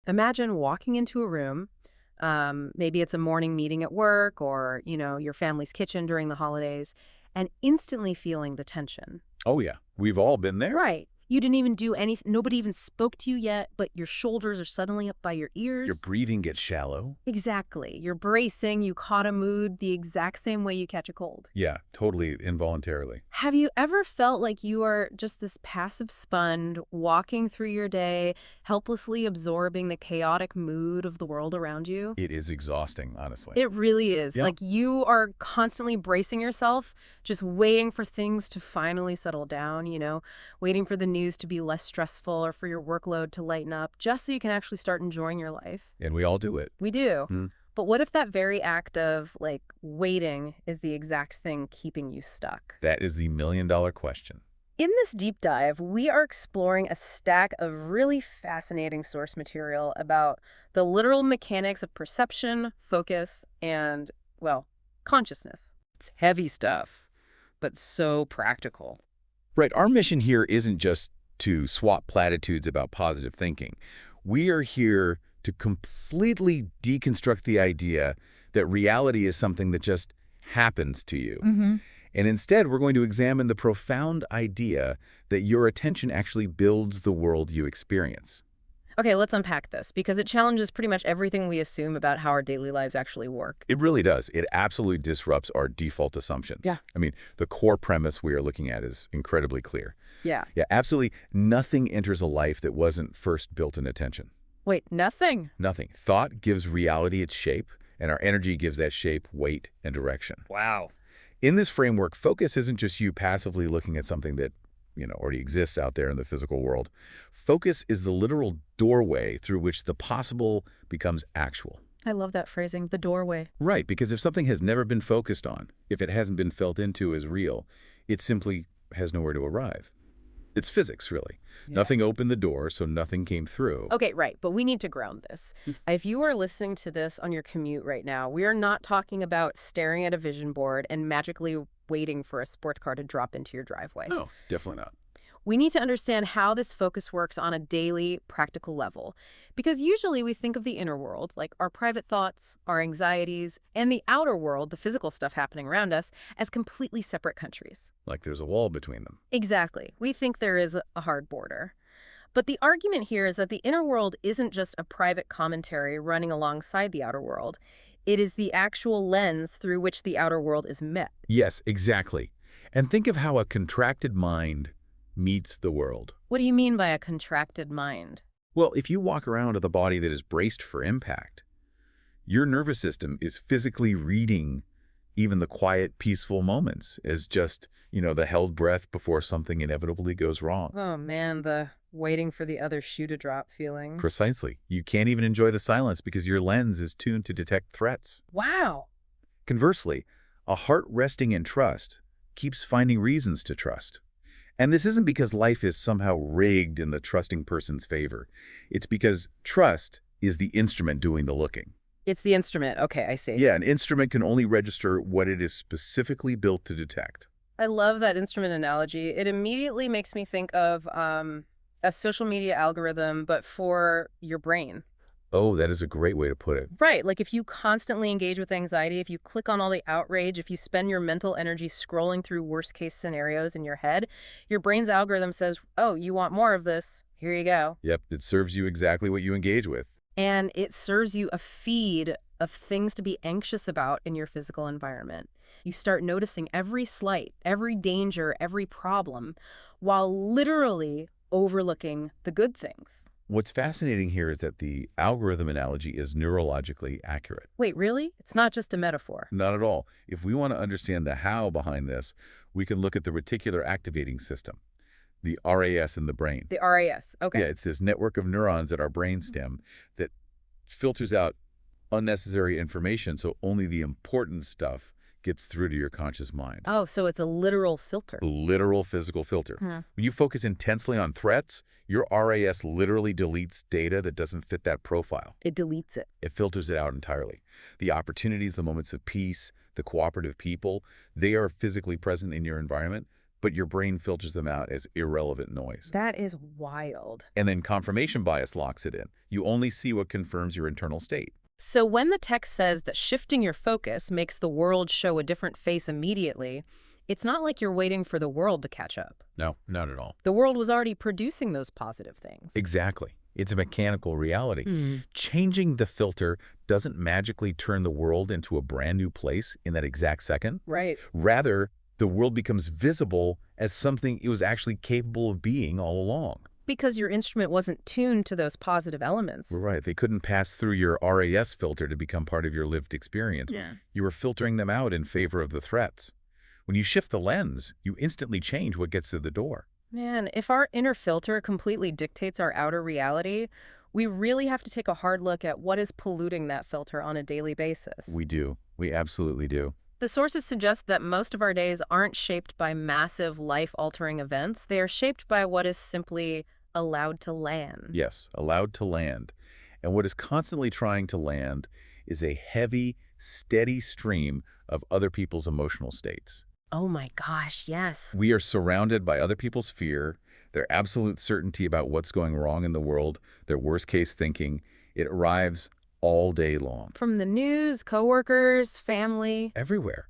Imagine walking into a room, maybe it's a morning meeting at work or, your family's kitchen during the holidays, and instantly feeling the tension. Oh, yeah. We've all been there. Right. You didn't even do anything. Nobody even spoke to you yet, but your shoulders are suddenly up by your Your ears. breathing gets shallow. Exactly. You're bracing. You caught a mood the exact same way you catch a cold. Yeah, totally involuntarily. Have you ever felt like you are just this passive sponge walking through your day, helplessly absorbing the chaotic mood of the world around you? It is exhausting, honestly. It really is. Yeah. Like you are constantly bracing yourself, just waiting for things to finally settle down, waiting for the news to be less stressful or for your workload to lighten up, just so you can actually start enjoying your life. And we all do it. We do. Hmm. But what if that very act of, waiting is the exact thing keeping you stuck? That is the million-dollar question. In this deep dive, we are exploring a stack of really fascinating source material about the literal mechanics of perception, focus, and, consciousness. It's heavy stuff, but so practical. Right. Our mission here isn't just to swap platitudes about positive thinking. We are here to completely deconstruct the idea that reality is something that just happens to you. And instead, we're going to examine the profound idea that your attention actually builds the world you experience. Okay, let's unpack this, because it challenges pretty much everything we assume about how our daily lives actually work. It really does. It absolutely disrupts our default assumptions. Yeah. I mean, the core premise we are looking at is incredibly clear. Yeah. Yeah, absolutely nothing enters a life that wasn't first built in attention. Wait, nothing? Nothing. Thought gives reality its shape, and our energy gives that shape weight and direction. Wow. In this framework, focus isn't just you passively looking at something that already exists out there in the physical world. Focus is the literal doorway through which the possible becomes actual. I love that phrasing, the doorway. Right, because if something has never been focused on, if it hasn't been felt into as real, it simply has nowhere to arrive. It's physics, really. Yeah. Nothing opened the door, so nothing came through. Okay, right, but we need to ground this. If you are listening to this on your commute right now, we are not talking about staring at a vision board and magically waiting for a sports car to drop into your driveway. No, definitely not. We need to understand how this focus works on a daily, practical level. Because usually we think of the inner world, like our private thoughts, our anxieties, and the outer world, the physical stuff happening around us, as completely separate countries. Like there's a wall between them. Exactly. We think there is a hard border. But the argument here is that the inner world isn't just a private commentary running alongside the outer world. It is the actual lens through which the outer world is met. Yes, exactly. And think of how a contracted mind meets the world. What do you mean by a contracted mind? Well, if you walk around with a body that is braced for impact, your nervous system is physically reading even the quiet, peaceful moments as just, the held breath before something inevitably goes wrong. Oh man, the waiting for the other shoe to drop feeling. Precisely. You can't even enjoy the silence because your lens is tuned to detect threats. Wow. Conversely, a heart resting in trust keeps finding reasons to trust. And this isn't because life is somehow rigged in the trusting person's favor. It's because trust is the instrument doing the looking. It's the instrument. Okay, I see. Yeah, an instrument can only register what it is specifically built to detect. I love that instrument analogy. It immediately makes me think of a social media algorithm, but for your brain. Oh, that is a great way to put it. Right. Like if you constantly engage with anxiety, if you click on all the outrage, if you spend your mental energy scrolling through worst case scenarios in your head, your brain's algorithm says, oh, you want more of this? Here you go. Yep, it serves you exactly what you engage with. And it serves you a feed of things to be anxious about in your physical environment. You start noticing every slight, every danger, every problem, while literally overlooking the good things. What's fascinating here is that the algorithm analogy is neurologically accurate. Wait, really? It's not just a metaphor. Not at all. If we want to understand the how behind this, we can look at the reticular activating system, the RAS in the brain. The RAS, okay. Yeah, it's this network of neurons at our brainstem that filters out unnecessary information so only the important stuff gets through to your conscious mind. Oh, so it's a literal filter. A literal physical filter. When you focus intensely on threats, your RAS literally deletes data that doesn't fit that profile. It deletes it. It filters it out entirely. The opportunities, the moments of peace, the cooperative people, they are physically present in your environment, but your brain filters them out as irrelevant noise. That is wild. And then confirmation bias locks it in. You only see what confirms your internal state. So when the text says that shifting your focus makes the world show a different face immediately, it's not like you're waiting for the world to catch up. No, not at all. The world was already producing those positive things. Exactly. It's a mechanical reality. Hmm. Changing the filter doesn't magically turn the world into a brand new place in that exact second. Right. Rather, the world becomes visible as something it was actually capable of being all along. Because your instrument wasn't tuned to those positive elements. Right. They couldn't pass through your RAS filter to become part of your lived experience. Yeah. You were filtering them out in favor of the threats. When you shift the lens, you instantly change what gets to the door. Man, if our inner filter completely dictates our outer reality, we really have to take a hard look at what is polluting that filter on a daily basis. We do. We absolutely do. The sources suggest that most of our days aren't shaped by massive life-altering events. They are shaped by what is simply allowed to land. Yes, allowed to land. And what is constantly trying to land is a heavy, steady stream of other people's emotional states. Oh my gosh, yes. We are surrounded by other people's fear, their absolute certainty about what's going wrong in the world, their worst-case thinking. It arrives all day long. From the news, coworkers, family. Everywhere.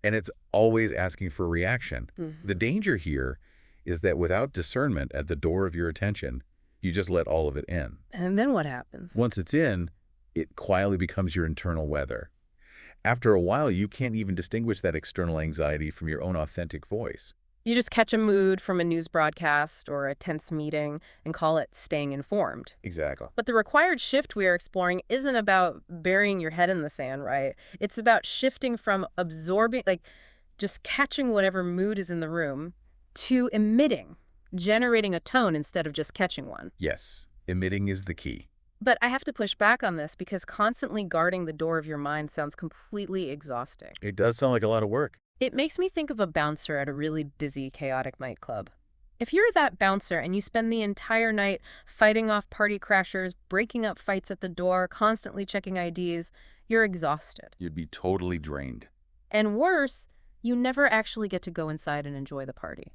And it's always asking for a reaction. Mhm. The danger here is that without discernment at the door of your attention, you just let all of it in. And then what happens? Once it's in, it quietly becomes your internal weather. After a while, you can't even distinguish that external anxiety from your own authentic voice. You just catch a mood from a news broadcast or a tense meeting and call it staying informed. Exactly. But the required shift we are exploring isn't about burying your head in the sand, right? It's about shifting from absorbing, like just catching whatever mood is in the room, to emitting, generating a tone instead of just catching one. Yes, emitting is the key. But I have to push back on this because constantly guarding the door of your mind sounds completely exhausting. It does sound like a lot of work. It makes me think of a bouncer at a really busy, chaotic nightclub. If you're that bouncer and you spend the entire night fighting off party crashers, breaking up fights at the door, constantly checking IDs, you're exhausted. You'd be totally drained. And worse, you never actually get to go inside and enjoy the party.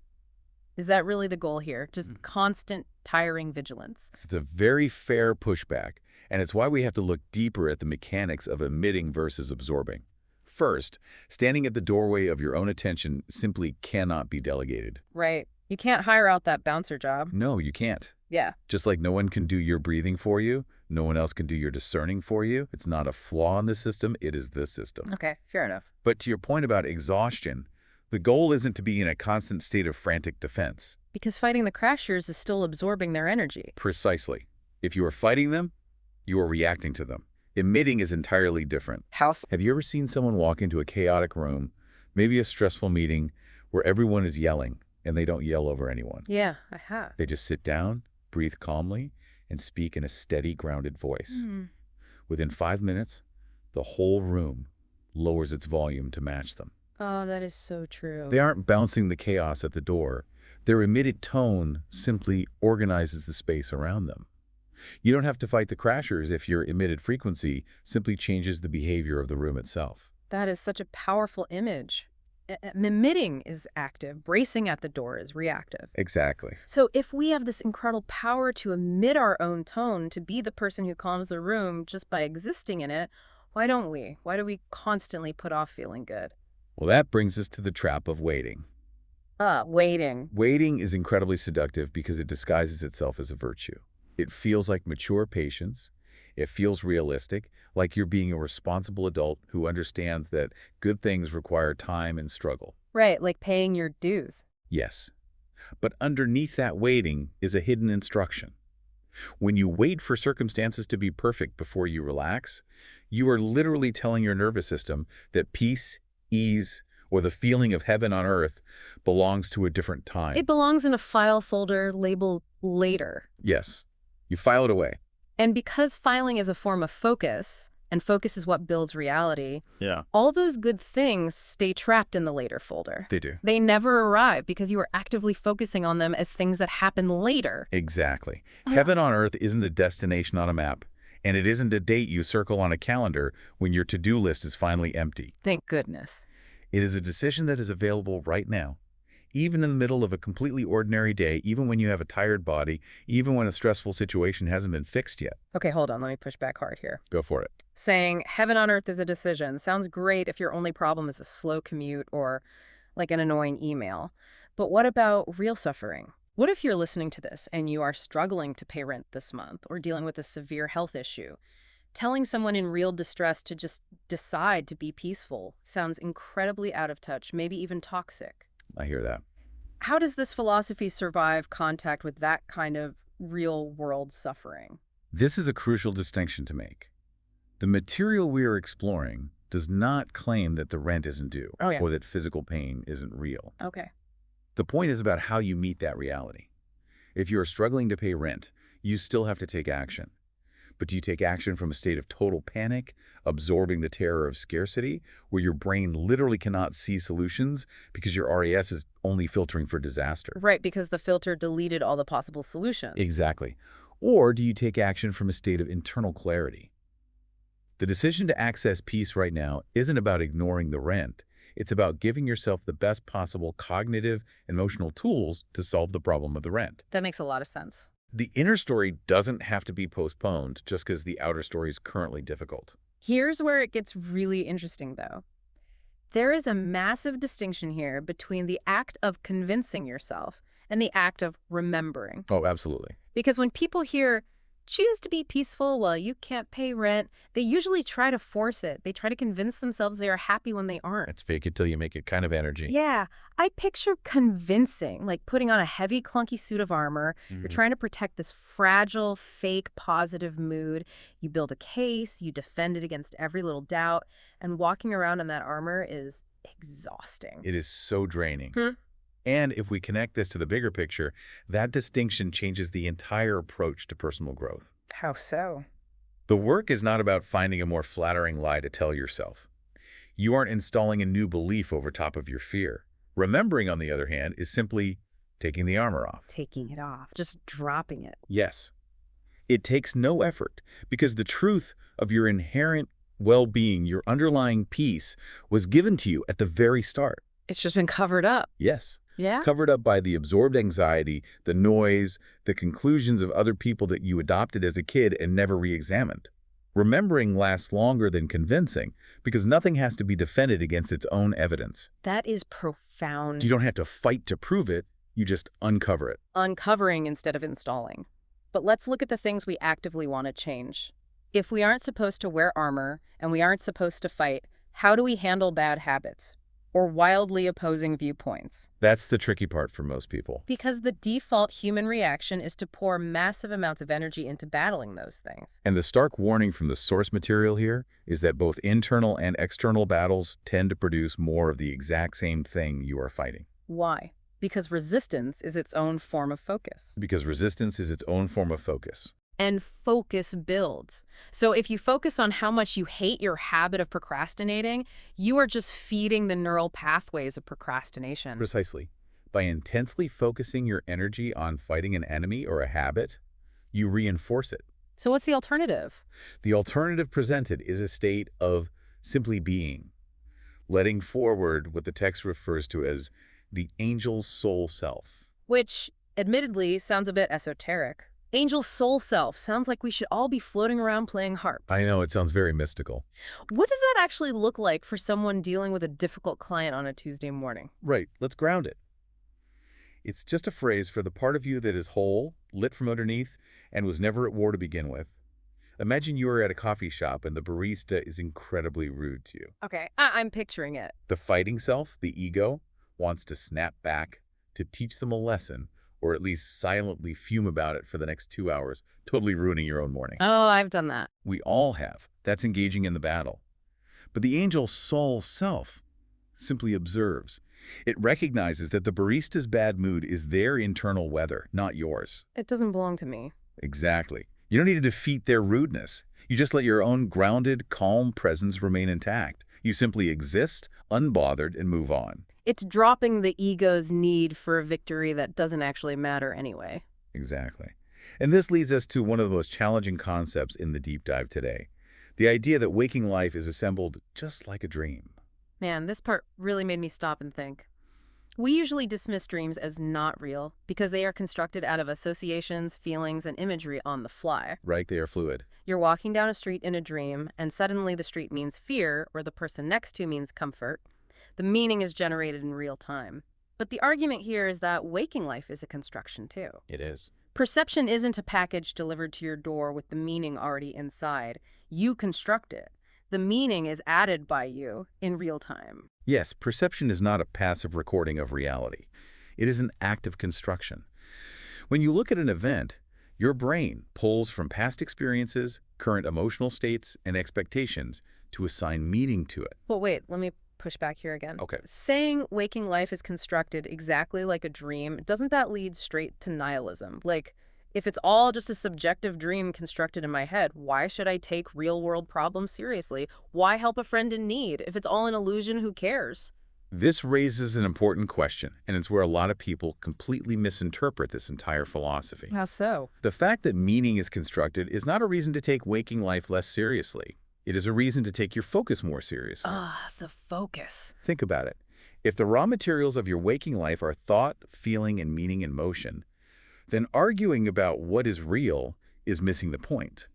Is that really the goal here? Just constant, tiring vigilance? It's a very fair pushback, and it's why we have to look deeper at the mechanics of emitting versus absorbing. First, standing at the doorway of your own attention simply cannot be delegated. Right. You can't hire out that bouncer job. No, you can't. Yeah. Just like no one can do your breathing for you, no one else can do your discerning for you. It's not a flaw in the system, it is the system. Okay, fair enough. But to your point about exhaustion, the goal isn't to be in a constant state of frantic defense. Because fighting the crashers is still absorbing their energy. Precisely. If you are fighting them, you are reacting to them. Emitting is entirely different. House. Have you ever seen someone walk into a chaotic room, maybe a stressful meeting, where everyone is yelling and they don't yell over anyone? Yeah, I have. They just sit down, breathe calmly, and speak in a steady, grounded voice. Within 5 minutes, the whole room lowers its volume to match them. Oh, that is so true. They aren't bouncing the chaos at the door. Their emitted tone simply organizes the space around them. You don't have to fight the crashers if your emitted frequency simply changes the behavior of the room itself. That is such a powerful image. Emitting is active, bracing at the door is reactive. Exactly. So if we have this incredible power to emit our own tone, to be the person who calms the room just by existing in it, why don't we? Why do we constantly put off feeling good? Well, that brings us to the trap of waiting. Waiting. Waiting is incredibly seductive because it disguises itself as a virtue. It feels like mature patience. It feels realistic, like you're being a responsible adult who understands that good things require time and struggle. Right, like paying your dues. Yes. But underneath that waiting is a hidden instruction. When you wait for circumstances to be perfect before you relax, you are literally telling your nervous system that peace, ease, or the feeling of heaven on earth belongs to a different time. It belongs in a file folder labeled later. Yes. You file it away. And because filing is a form of focus, and focus is what builds reality, Yeah. all those good things stay trapped in the later folder. They do. They never arrive because you are actively focusing on them as things that happen later. Exactly. Heaven on earth isn't a destination on a map, and it isn't a date you circle on a calendar when your to-do list is finally empty. Thank goodness. It is a decision that is available right now, even in the middle of a completely ordinary day, even when you have a tired body, even when a stressful situation hasn't been fixed yet. Okay, hold on. Let me push back hard here. Go for it. Saying heaven on earth is a decision sounds great if your only problem is a slow commute or like an annoying email. But what about real suffering? What if you're listening to this and you are struggling to pay rent this month or dealing with a severe health issue? Telling someone in real distress to just decide to be peaceful sounds incredibly out of touch, maybe even toxic. I hear that. How does this philosophy survive contact with that kind of real-world suffering? This is a crucial distinction to make. The material we are exploring does not claim that the rent isn't due Oh, yeah. or that physical pain isn't real. Okay. The point is about how you meet that reality. If you are struggling to pay rent, you still have to take action. But do you take action from a state of total panic, absorbing the terror of scarcity, where your brain literally cannot see solutions because your RAS is only filtering for disaster? Right, because the filter deleted all the possible solutions. Exactly. Or do you take action from a state of internal clarity? The decision to access peace right now isn't about ignoring the rent. It's about giving yourself the best possible cognitive and emotional tools to solve the problem of the rent. That makes a lot of sense. The inner story doesn't have to be postponed just because the outer story is currently difficult. Here's where it gets really interesting, though. There is a massive distinction here between the act of convincing yourself and the act of remembering. Oh, absolutely. Because when people hear, choose to be peaceful while you can't pay rent, they usually try to force it. They try to convince themselves they are happy when they aren't. It's fake it till you make it kind of energy. Yeah, I picture convincing, like putting on a heavy, clunky suit of armor. You're trying to protect this fragile, fake, positive mood. You build a case, you defend it against every little doubt, and walking around in that armor is exhausting. It is so draining. Hmm? And if we connect this to the bigger picture, that distinction changes the entire approach to personal growth. How so? The work is not about finding a more flattering lie to tell yourself. You aren't installing a new belief over top of your fear. Remembering, on the other hand, is simply taking the armor off. Taking it off, just dropping it. Yes. It takes no effort because the truth of your inherent well-being, your underlying peace, was given to you at the very start. It's just been covered up. Yes. Yeah? Covered up by the absorbed anxiety, the noise, the conclusions of other people that you adopted as a kid and never re-examined. Remembering lasts longer than convincing because nothing has to be defended against its own evidence. That is profound. You don't have to fight to prove it, you just uncover it. Uncovering instead of installing. But let's look at the things we actively want to change. If we aren't supposed to wear armor and we aren't supposed to fight, how do we handle bad habits or wildly opposing viewpoints? That's the tricky part for most people. Because the default human reaction is to pour massive amounts of energy into battling those things. And the stark warning from the source material here is that both internal and external battles tend to produce more of the exact same thing you are fighting. Why? Because resistance is its own form of focus. Because resistance is its own form of focus. And focus builds. So if you focus on how much you hate your habit of procrastinating, you are just feeding the neural pathways of procrastination. Precisely. By intensely focusing your energy on fighting an enemy or a habit, you reinforce it. So what's the alternative? The alternative presented is a state of simply being, letting forward what the text refers to as the angel's soul self. Which, admittedly, sounds a bit esoteric. Angel soul self sounds like we should all be floating around playing harps. I know, it sounds very mystical. What does that actually look like for someone dealing with a difficult client on a Tuesday morning? Right, let's ground it. It's just a phrase for the part of you that is whole, lit from underneath, and was never at war to begin with. Imagine you are at a coffee shop and the barista is incredibly rude to you. Okay, I'm picturing it. The fighting self, the ego, wants to snap back, to teach them a lesson, or at least silently fume about it for the next 2 hours, totally ruining your own morning. Oh, I've done that. We all have. That's engaging in the battle. But the angel soul self simply observes. It recognizes that the barista's bad mood is their internal weather, not yours. It doesn't belong to me. Exactly. You don't need to defeat their rudeness. You just let your own grounded, calm presence remain intact. You simply exist, unbothered, and move on. It's dropping the ego's need for a victory that doesn't actually matter anyway. Exactly. And this leads us to one of the most challenging concepts in the deep dive today. The idea that waking life is assembled just like a dream. Man, this part really made me stop and think. We usually dismiss dreams as not real because they are constructed out of associations, feelings, and imagery on the fly. Right? They are fluid. You're walking down a street in a dream, and suddenly the street means fear, or the person next to means comfort. The meaning is generated in real time. But the argument here is that waking life is a construction, too. It is. Perception isn't a package delivered to your door with the meaning already inside. You construct it. The meaning is added by you in real time. Yes, perception is not a passive recording of reality. It is an active construction. When you look at an event, your brain pulls from past experiences, current emotional states, and expectations to assign meaning to it. Well, wait, let me push back here again. Okay. Saying waking life is constructed exactly like a dream, doesn't that lead straight to nihilism? Like, if it's all just a subjective dream constructed in my head, why should I take real-world problems seriously? Why help a friend in need? If it's all an illusion, who cares? This raises an important question, and it's where a lot of people completely misinterpret this entire philosophy. How so? The fact that meaning is constructed is not a reason to take waking life less seriously. It is a reason to take your focus more seriously. The focus. Think about it. If the raw materials of your waking life are thought, feeling, and meaning in motion, then arguing about what is real is missing the point.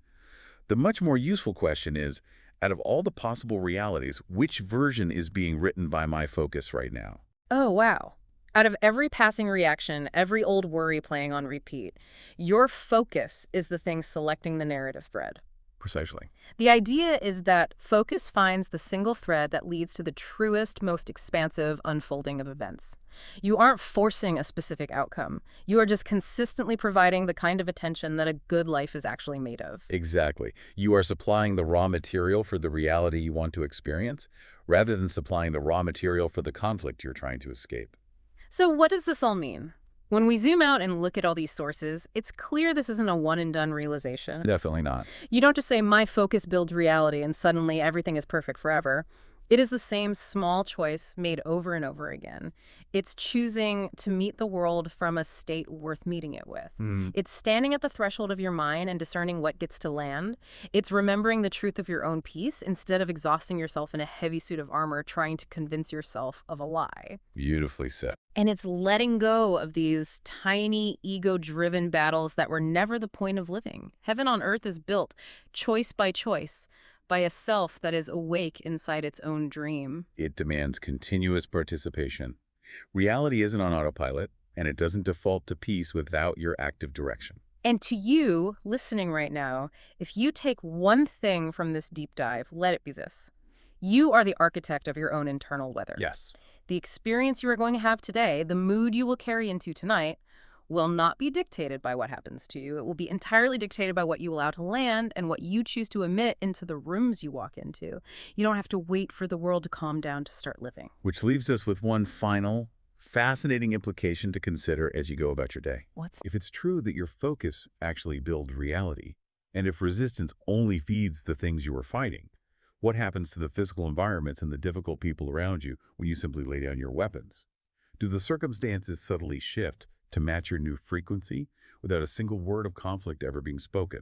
The much more useful question is, out of all the possible realities, which version is being written by my focus right now? Oh, wow. Out of every passing reaction, every old worry playing on repeat, your focus is the thing selecting the narrative thread. Precisely. The idea is that focus finds the single thread that leads to the truest, most expansive unfolding of events. You aren't forcing a specific outcome. You are just consistently providing the kind of attention that a good life is actually made of. Exactly. You are supplying the raw material for the reality you want to experience, rather than supplying the raw material for the conflict you're trying to escape. So what does this all mean? When we zoom out and look at all these sources, it's clear this isn't a one-and-done realization. Definitely not. You don't just say, my focus builds reality, and suddenly everything is perfect forever. It is the same small choice made over and over again. It's choosing to meet the world from a state worth meeting it with. It's standing at the threshold of your mind and discerning what gets to land. It's remembering the truth of your own peace instead of exhausting yourself in a heavy suit of armor trying to convince yourself of a lie. Beautifully said. And it's letting go of these tiny, ego-driven battles that were never the point of living. Heaven on earth is built, choice, by a self that is awake inside its own dream. It demands continuous participation. Reality isn't on autopilot, and it doesn't default to peace without your active direction. And to you, listening right now, if you take one thing from this deep dive, let it be this. You are the architect of your own internal weather. Yes. The experience you are going to have today, the mood you will carry into tonight, will not be dictated by what happens to you. It will be entirely dictated by what you allow to land and what you choose to emit into the rooms you walk into. You don't have to wait for the world to calm down to start living. Which leaves us with one final, fascinating implication to consider as you go about your day. What's If it's true that your focus actually builds reality, and if resistance only feeds the things you are fighting, what happens to the physical environments and the difficult people around you when you simply lay down your weapons? Do the circumstances subtly shift to match your new frequency without a single word of conflict ever being spoken?